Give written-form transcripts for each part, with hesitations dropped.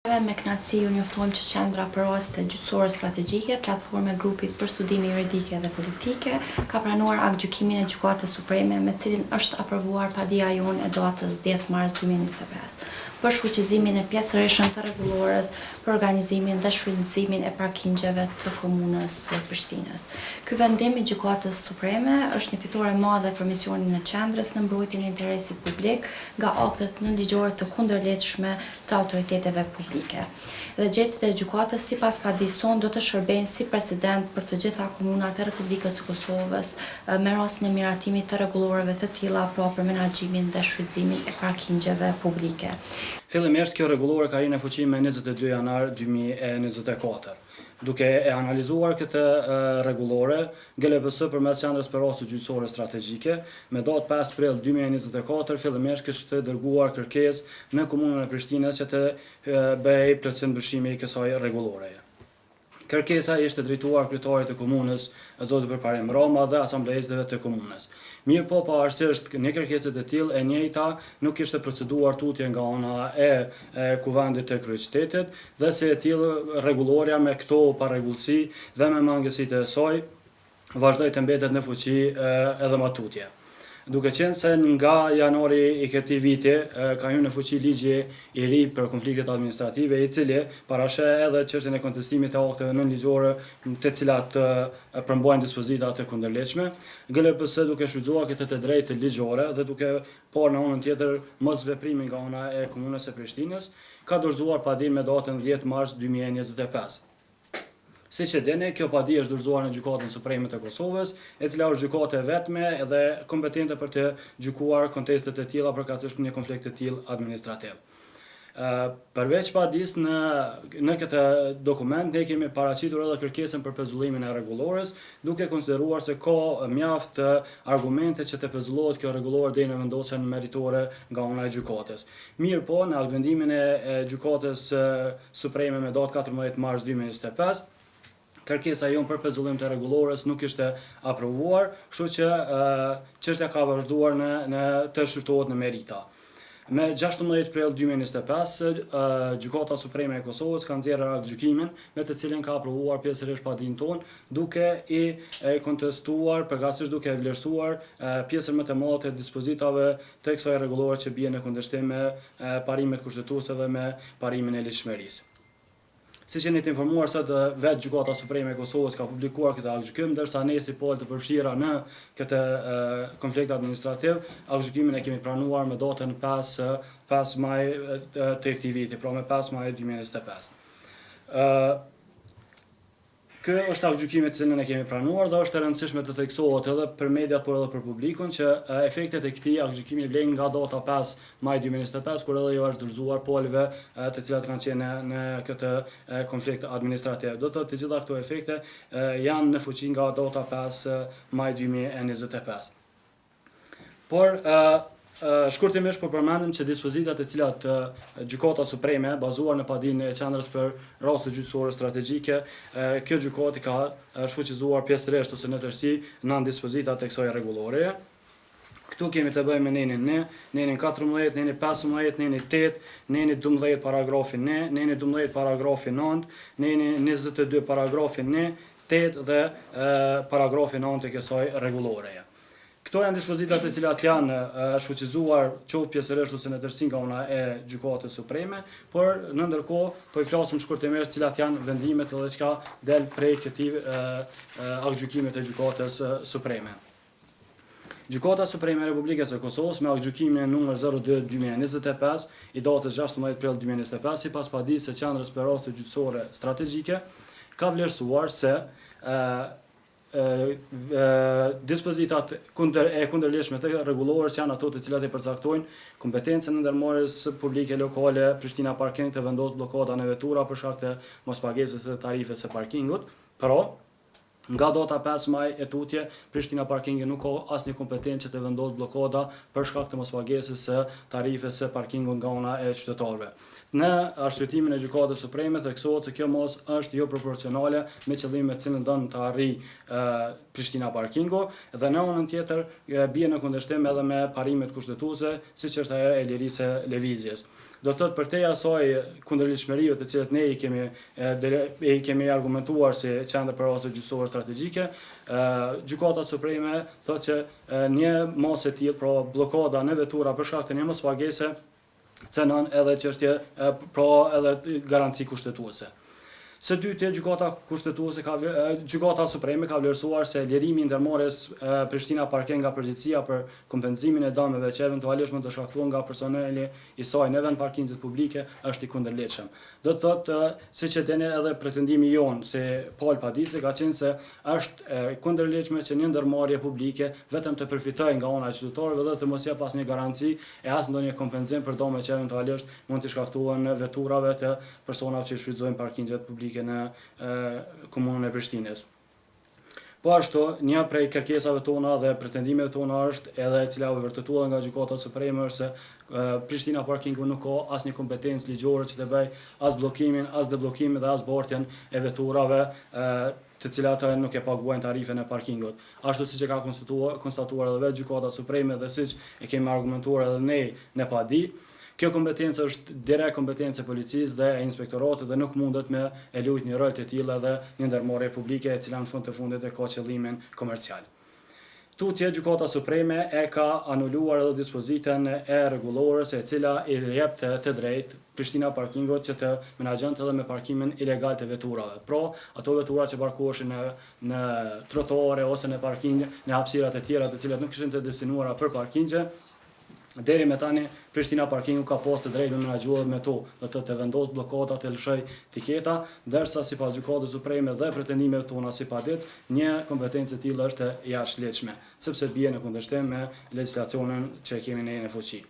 Me kënaqësi ju njoftojmë që Qendra për Raste Gjyqësore Strategjike, platforme e grupit për studime juridike dhe politike, ka pranuar aktgjykimin e Gjykatës Supreme me cilin është aprovuar padia jonë e datës 10 mars 2025 për shfuqizimin e pjesëreshëm të rregullores për organizimin dhe shfrytëzimin e parkingjeve të komunës së Prishtinës. Ky vendim i Gjykatës Supreme është një fitore e madhe për misionin e Qendrës në mbrojtjen e interesit publik nga aktet nënligjore të kundërlehtëshme të autoriteteve publike. Dhe gjetjet e gjykatës sipas padisë sonë do të shërbejnë si precedent për të gjitha komunat e Republikës së Kosovës me rastin e miratimit të rregulloreve të tilla për menaxhimin dhe shfrytëzimin e parkingjeve publike. Fillimisht kjo rregullore ka hyrë në fuqi me 22 janar 2024. Duke e analizuar këtë rregullore, GLBS përmes Qendrës për Raste Gjyqësore Strategjike, me datë 5 prill 2024, fillimisht kishte dërguar kërkesë në komunën e Prishtinës që të bëjë plotësim ndryshimi i kësaj rregulloreje. Kërkesa ishte drejtuar kryetarit të komunës, zotit Përparim Roma dhe asamblezëve të komunës. Mirë po, pavarësisht një kërkese të tillë e njëjta nuk ishte proceduar tutje nga ana e kuvendit të kryeqytetit dhe se e tillë rregulloria me këto parregullsi dhe me mangësitë e saj vazhdoi të mbetet në fuqi edhe më tutje. Duke qenë se nga janari i këtij viti ka hyrë në fuqi ligji i ri për konfliktet administrative, i cili parasheh edhe çështjen e kontestimit të akteve nënligjore të cilat përmbajnë dispozita të kundërlehtëshme, GLBS duke shfrytzuar këtë të drejtë ligjore dhe duke parë në anën tjetër mosveprimin nga ana e komunës së Prishtinës, ka dorëzuar padinë me datën 10 mars 2025. Siç e dini, kjo padi është dorëzuar në Gjykatën Supreme të Kosovës, e cila është gjykatë e vetme dhe kompetente për të gjykuar kontestet e tilla përkatësisht një konflikt të tillë administrativ. Përveç padisë në këtë dokument ne kemi paraqitur edhe kërkesën për pezullimin e rregullores, duke konsideruar se ka mjaft argumente që të pezullohet kjo rregullore deri në vendosjen meritore nga ana e gjykatës. Mirë po, në aktvendimin e Gjykatës Supreme me datë 14 mars 2025, kërkesa jonë për pezullim të rregullores nuk ishte aprovuar, kështu që çështja ka vazhduar në të shfrytëtohet në merita. Me 16 prill 2025, Gjykata Supreme e Kosovës ka nxjerrë aktgjykimin me të cilin ka aprovuar pjesërisht padinë tonë, duke i kontestuar, përkatësisht duke e vlerësuar pjesën më të madhe të dispozitave të kësaj rregullore që bien në kundërshtim me parimet kushtetuese dhe me parimin e ligjshmërisë. Siç jeni të informuar sot vetë Gjykata Supreme e Kosovës ka publikuar këtë aktgjykim, ndërsa ne si palë të përfshira në këtë konflikt administrativ, aktgjykimin e kemi pranuar me datën 5 maj të këtij viti, pra me 5 maj 2025. Ky është aktgjykimi të cilin e kemi pranuar dhe është e rëndësishme të theksohet edhe për mediat por edhe për publikun që efektet e këtij aktgjykimi vlen nga data 5 maj 2025 kur edhe jo është dorëzuar palëve të cilat kanë qenë në këtë konflikt administrativ. Do të thotë të gjitha këto efekte janë në fuqi nga data 5 maj 2025. Por shkurtimisht po përmendim që dispozitat e cilat Gjykata Supreme bazuar në padinë e Qendrës për Raste Gjyqësore Strategjike, kjo gjykatë ka shfuqizuar pjesërisht ose në tërësi nën dispozitat e kësaj rregulloreje. Këtu kemi të bëjmë me nenin 14, nenin 15, nenin 8, nenin 12 paragrafin ne, nenin 12 paragrafin 9, nenin 22 paragrafin ne, 8 dhe paragrafin 9 të kësaj rregulloreje. Këto janë dispozitat e cilat janë shfuqizuar qoftë pjesërisht ose në tërësi nga ana e Gjykatës Supreme, por në ndërkohë po i flasim shkurtimisht cilat janë vendimet edhe çka del prej këtij aktgjykimit të Gjykatës Supreme. Gjykata Supreme e Republikës së Kosovës me aktgjykimin numër 02/2025 i datës 16 prill 2025 sipas padisë së Qendrës për Raste Gjyqësore Strategjike ka vlerësuar se dispozitat e kundërlehtëshme të rregullores janë ato të cilat i përcaktojnë kompetencën e ndërmarrjes publike lokale Prishtina Parking të vendos bllokada në vetura për shkak të mospagesës së tarifës së parkingut. Pra, nga data 5 maj e tutje, Prishtina Parking nuk ka asnjë kompetencë të vendos bllokada për shkak të mospagesës së tarifës së parkingut nga ana e qytetarëve. Në arshyetimin e Gjykatës Supreme theksohet se kjo mos është jo proporcionale me qëllimin me cilin don të arrijë Prishtina Parkingu dhe në anën tjetër bie në kundërshtim edhe me parimet kushtetuese, siç është ajo e lirisë së lëvizjes. Do të thotë për te asaj kundërligjshmërive të cilat ne i kemi argumentuar si qendër për ose gjyqësore strategjike, Gjykata Supreme thotë që një masë e tillë, pra bllokada në vetura për shkak të një mospagese, cënon edhe çështje, pra edhe garanci kushtetuese. Së dyti, Gjykata Supreme ka vlerësuar se lirimi i ndërmarrjes Prishtina Parking nga përgjegjësia për kompenzimin e dëmeve që eventualisht mund të shkaktohen nga personeli i saj në vend parkingjet publike është i kundërligjshëm. Do të thotë, siç e dini edhe pretendimi jon si Pal Padici ka qenë se është e kundërligjshme që një ndërmarrje publike vetëm të përfitojë nga ana e qytetarëve dhe të mos jep asnjë garanci e as ndonjë kompenzim për dëme që eventualisht mund të shkaktohen në veturave të personave që shfrytëzojnë parkingjet publike në komunën e Prishtinës. Po ashtu, një prej kërkesave tona dhe pretendimeve tona është edhe e cila u vërtetua nga Gjykata Supreme është se Prishtina Parkingu nuk ka asnjë kompetencë ligjore që të bëj as bllokimin, as deblokimin dhe as bartjen e veturave të cilat nuk e paguajnë tarifën e parkingut. Ashtu siç e ka konstatuar edhe vetë Gjykata Supreme dhe siç e kemi argumentuar edhe ne në padi, kjo kompetencë është direkt kompetencë e policisë dhe e inspektoratit dhe nuk mundet me e luajtur një rol të tillë edhe një ndërmarrje publike e cila në fund të fundit e ka qëllimin komercial. Tutje Gjykata Supreme e ka anuluar edhe dispozitën e rregullores e cila i jep të drejtë Prishtina Parkingut që të menaxhonte edhe me parkimin ilegal të veturave. Pra, ato vetura që parkoheshin në trottoare ose në parkinge, në hapësirat e tjera të cilat nuk ishin të destinuara për parkingje, deri me tani Prishtina Parkingu ka pas të drejtë me menaxhuar me to, do të vendos blokada, të lëshoj tiketa, ndërsa sipas Gjykatës Supreme dhe pretendimeve tona si padec, një kompetencë e tillë është e jashtëligjshme, sepse bie në kundërshtim me legjislacionin që kemi ne në fuqi.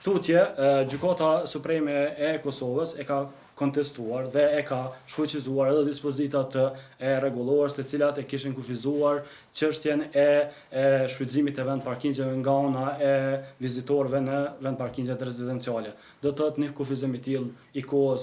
Tutje, Gjykata Supreme e Kosovës e ka kontestuar dhe e ka shfuqizuar edhe dispozitat e rregullores të cilat e kishin kufizuar çështjen e shfrytëzimit të vend parkingjeve nga ana e vizitorëve në vend parkingjet rezidenciale. Do të thotë një kufizim i tillë i kohës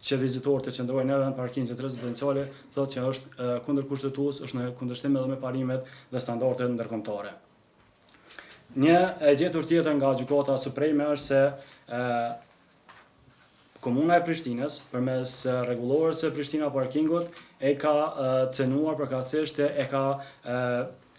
që vizitorët të qëndrojnë në vend parkingjet rezidenciale, thotë që është kundërkushtetues, është në kundërshtim edhe me parimet dhe standardet ndërkombëtare. Një e gjetur tjetër nga Gjykata Supreme është se Komuna e Prishtinës, përmes rregullores së Prishtina Parkingut, e ka cenuar përkatësisht e ka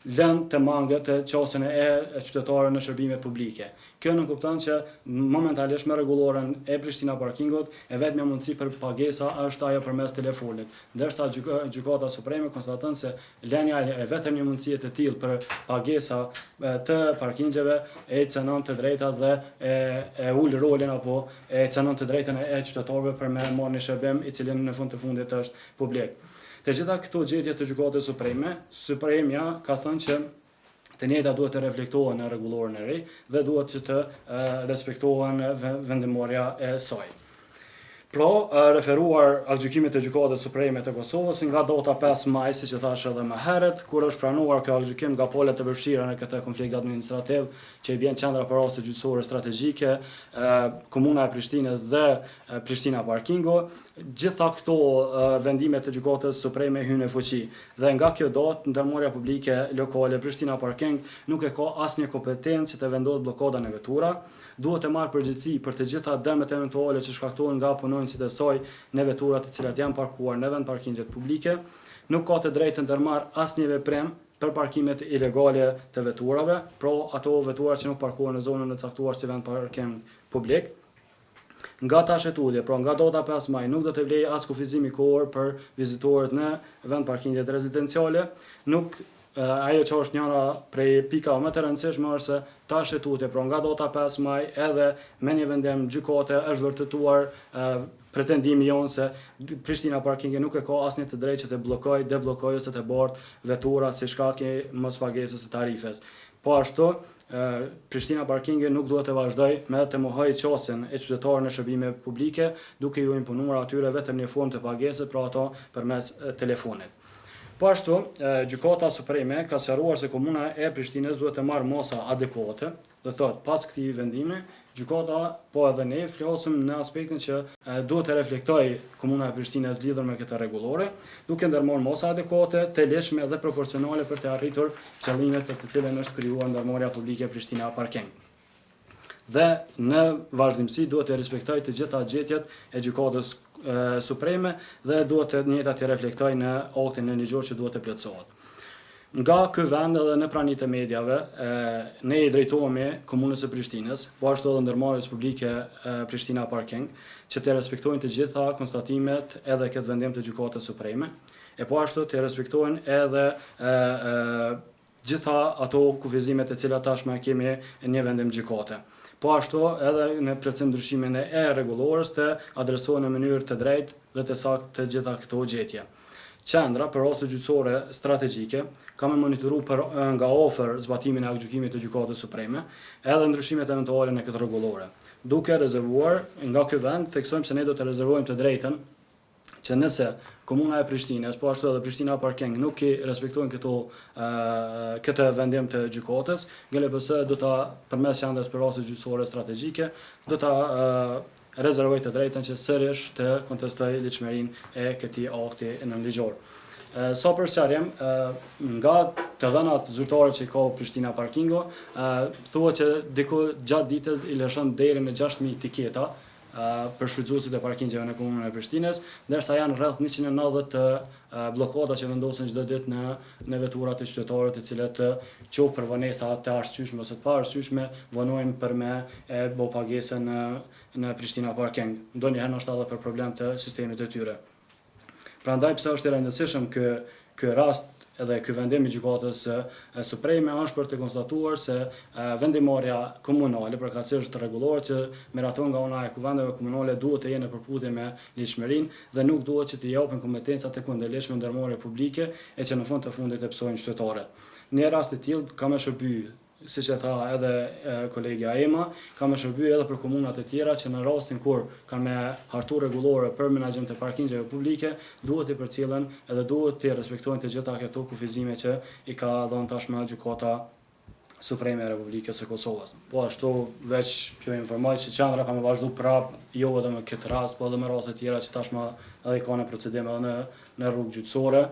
lënë të mangët qasjen e qytetarëve në shërbime publike. Kjo nuk kupton që momentalisht me rregulloren e Prishtina Parkingut e vetmja mundësi për pagesa është ajo përmes telefonit, ndërsa Gjykata Supreme konstaton se lënia e vetëm një mundësie të tillë për pagesa të parkingjeve e cenon të drejtat dhe e ul rolin apo e cenon të drejtën e qytetarëve për me marrë një shërbim i cili në fund të fundit është publik. Të gjitha këto gjetje të Gjykatës Supreme, Supremja ka thënë që të njëjta duhet të reflektohen në rregulloren e re dhe duhet që të respektohen vendimarrja e saj. Pra, referuar aktgjykimit të Gjykatës Supreme të Kosovës nga data 5 maj, siç e thash edhe më herët, kur është pranuar kjo aktgjykim nga palët e përfshira në këtë konflikt administrativ që i bën qendra përrase gjyqësore strategjike, Komuna e Prishtinës dhe Prishtina Parkingu, gjitha këto vendime të Gjykatës Supreme hynë në fuqi dhe nga kjo datë ndërmarrja publike lokale Prishtina Parking nuk e ka asnjë kompetencë të vendosë bllokadan e vetura, duhet të marrë përgjegjësi për të gjitha dëmet eventuale që shkaktohen nga punonjësit e saj në veturat të cilat janë parkuar në vend parkingjet publike, nuk ka të drejtë të ndërmarrë asnjë veprim për parkimet ilegale të veturave, pra ato vetura që nuk parkohen në zonën e caktuar si vend parkim publik. Nga tash tutje, pra nga data 5 maj, nuk do të vlejë as kufizimi kohor për vizitorët në vend parkingjet rezidenciale, nuk ajo që është njëra prej pikave më të rëndësishme është se tash tutje, pra nga data 5 maj edhe me një vendim gjykate është vërtetuar pretendimi jonë se Prishtina Parkingi nuk e ka asnjë të drejtë që të bllokojë, deblokojë ose të bartë vetura si shkak i mospagesës së tarifes. Po ashtu, Prishtina Parkingi nuk duhet të vazhdoj me të mohojë qasjen e qytetarëve në shërbime publike, duke ju imponuar atyre vetëm një formë të pagesës, pra ato përmes telefonit. Po ashtu, Gjykata Supreme ka sqaruar se Komuna e Prishtinës duhet të marrë masa adekuate, do të thotë pas këtij vendimi, gjykata po edhe ne flasim në aspektin që duhet të reflektojë Komuna e Prishtinës lidhur me këtë rregullore, duke ndërmarrë masa adekuate, të lehtëshme dhe proporcionale për të arritur qëllimet për të cilën është krijuar ndërmarrja publike Prishtina Parking. dhe në vazhdimsi duhet të respektoj të gjitha gjetjet e gjykatës supreme dhe duhet të njëjta të reflektoj në aktin e ligjor që duhet të plotësohet. Nga ky vend edhe në pranitë e medjave, ne i drejtohemi Komunës së Prishtinës, po ashtu edhe Ndërmarrjes Publike Prishtina Parking, që të respektojnë të gjitha konstatimet edhe këtë vendim të gjykatës supreme, e po ashtu të respektojnë edhe gjitha ato kufizimet e cilat tashmë kemi në një vendim gjykate. Po ashtu edhe në plotësim ndryshimin e rregullorës të adresohen në mënyrë të drejtë dhe të saktë të gjitha këto gjetje. Qendra për raste gjyqësore strategjike ka me monitoru nga afër zbatimin e aktgjykimit të gjykatës supreme edhe ndryshimet eventuale në këtë rregullore. Duke rezervuar nga ky vend, theksojmë se ne do të rezervojmë të drejtën që nëse Komuna e Prishtinës, po ashtu edhe Prishtina Parking nuk i respektojnë këtë vendim të gjykatës, GLPS do ta përmes qendrës për raste gjyqësore strategjike do ta rezervoj të drejtën që sërish të kontestoj ligjshmërinë e këtij akti nënligjor. Sa për sqarim, nga të dhënat zyrtare që ka Prishtina Parkingo, thuhet që diku gjatë ditës i lëshon deri në 6.000 tiketa për shfrytëzuesit e parkingeve në Komunën e Prishtinës, ndërsa janë rreth 190 të bllokada që vendosen çdo ditë në veturat e qytetarëve, të cilët qoftë për vonesa të arsyeshme ose të pa arsyeshme vonojnë për me bë pagesën në Prishtina Parking, ndonjëherë ndoshta edhe për problem të sistemit të tyre. Prandaj pse është i rëndësishëm ky rast edhe ky vendim i gjykatës supreme është për të konstatuar se vendimarrja komunale përkatësisht rregullore që miraton nga ana e kuvendeve komunale duhet të jenë në përputhje me ligjshmërinë dhe nuk duhet që të japin kompetencat e kundërligjshme ndërmarrje publike e që në fund të fundit e psojnë qytetarët. Në rast të tillë ka më shërbyer, siç e tha edhe kolegja Ema, ka më shërbyer edhe për komunat e tjera që në rastin kur kanë me hartu rregullore për menaxhim të parkingeve publike, duhet të përcjellen edhe duhet të respektojnë të gjitha këto kufizime që i ka dhënë tashmë Gjykata Supreme e Republikës së Kosovës. Po ashtu veç ju informoj se qendra ka më vazhdu prap, jo vetëm në këtë rast, po edhe me raste tjera që tashmë edhe ka në procedim edhe në rrugë gjyqësore.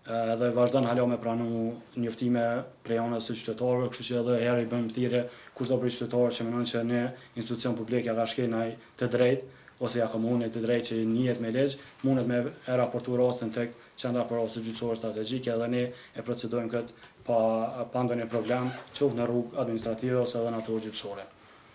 Dhe vazhdon hala me pranu njoftime prej anës së qytetarëve, kështu që edhe herë i bëjmë thirrje kushdo prej qytetarëve që mendon që në institucion publik ka shkelnaj të drejtë ose ja ka mundet të drejtë që njihet me ligj, mundet me raportu rastin tek qendra për raste gjyqësore strategjike dhe ne e procedojmë këtë pa ndonjë problem, qoftë në rrugë administrative ose edhe në ato gjyqësore.